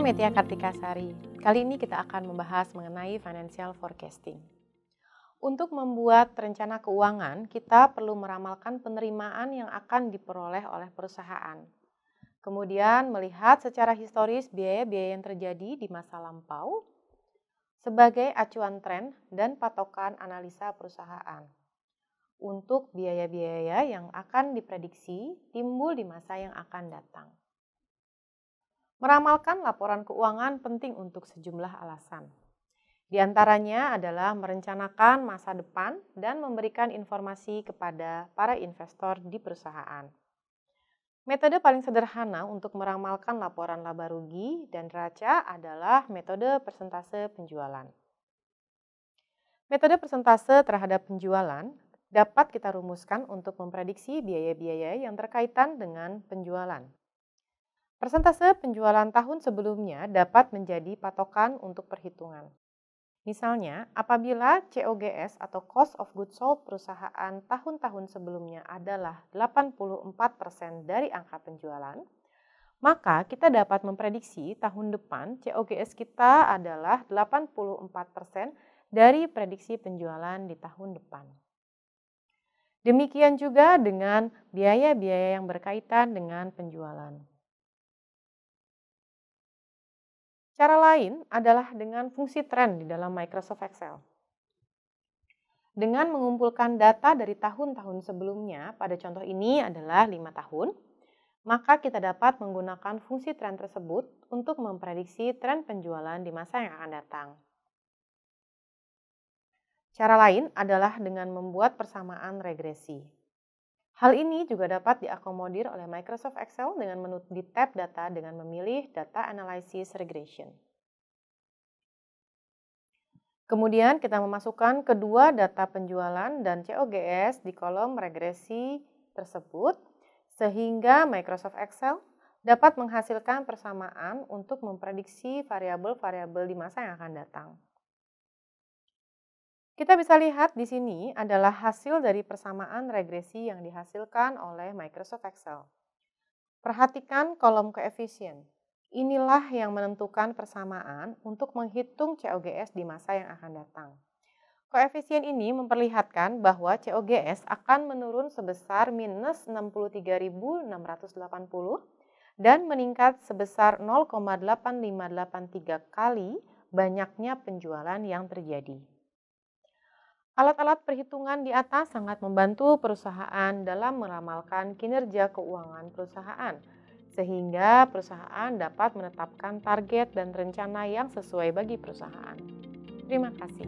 Metia Kartikasari. Kali ini kita akan membahas mengenai financial forecasting. Untuk membuat rencana keuangan, kita perlu meramalkan penerimaan yang akan diperoleh oleh perusahaan. Kemudian melihat secara historis biaya-biaya yang terjadi di masa lampau sebagai acuan tren dan patokan analisa perusahaan. Untuk biaya-biaya yang akan diprediksi timbul di masa yang akan datang. Meramalkan laporan keuangan penting untuk sejumlah alasan. Di antaranya adalah merencanakan masa depan dan memberikan informasi kepada para investor di perusahaan. Metode paling sederhana untuk meramalkan laporan laba rugi dan neraca adalah metode persentase penjualan. Metode persentase terhadap penjualan dapat kita rumuskan untuk memprediksi biaya-biaya yang berkaitan dengan penjualan. Persentase penjualan tahun sebelumnya dapat menjadi patokan untuk perhitungan. Misalnya, apabila COGS atau Cost of Goods Sold perusahaan tahun-tahun sebelumnya adalah 84% dari angka penjualan, maka kita dapat memprediksi tahun depan COGS kita adalah 84% dari prediksi penjualan di tahun depan. Demikian juga dengan biaya-biaya yang berkaitan dengan penjualan. Cara lain adalah dengan fungsi tren di dalam Microsoft Excel. Dengan mengumpulkan data dari tahun-tahun sebelumnya, pada contoh ini adalah 5 tahun, maka kita dapat menggunakan fungsi tren tersebut untuk memprediksi tren penjualan di masa yang akan datang. Cara lain adalah dengan membuat persamaan regresi. Hal ini juga dapat diakomodir oleh Microsoft Excel dengan menu di tab data dengan memilih Data Analysis Regression. Kemudian kita memasukkan kedua data penjualan dan COGS di kolom regresi tersebut, sehingga Microsoft Excel dapat menghasilkan persamaan untuk memprediksi variabel-variabel di masa yang akan datang. Kita bisa lihat di sini adalah hasil dari persamaan regresi yang dihasilkan oleh Microsoft Excel. Perhatikan kolom koefisien. Inilah yang menentukan persamaan untuk menghitung COGS di masa yang akan datang. Koefisien ini memperlihatkan bahwa COGS akan menurun sebesar minus 63.680 dan meningkat sebesar 0,8583 kali banyaknya penjualan yang terjadi. Alat-alat perhitungan di atas sangat membantu perusahaan dalam meramalkan kinerja keuangan perusahaan, sehingga perusahaan dapat menetapkan target dan rencana yang sesuai bagi perusahaan. Terima kasih.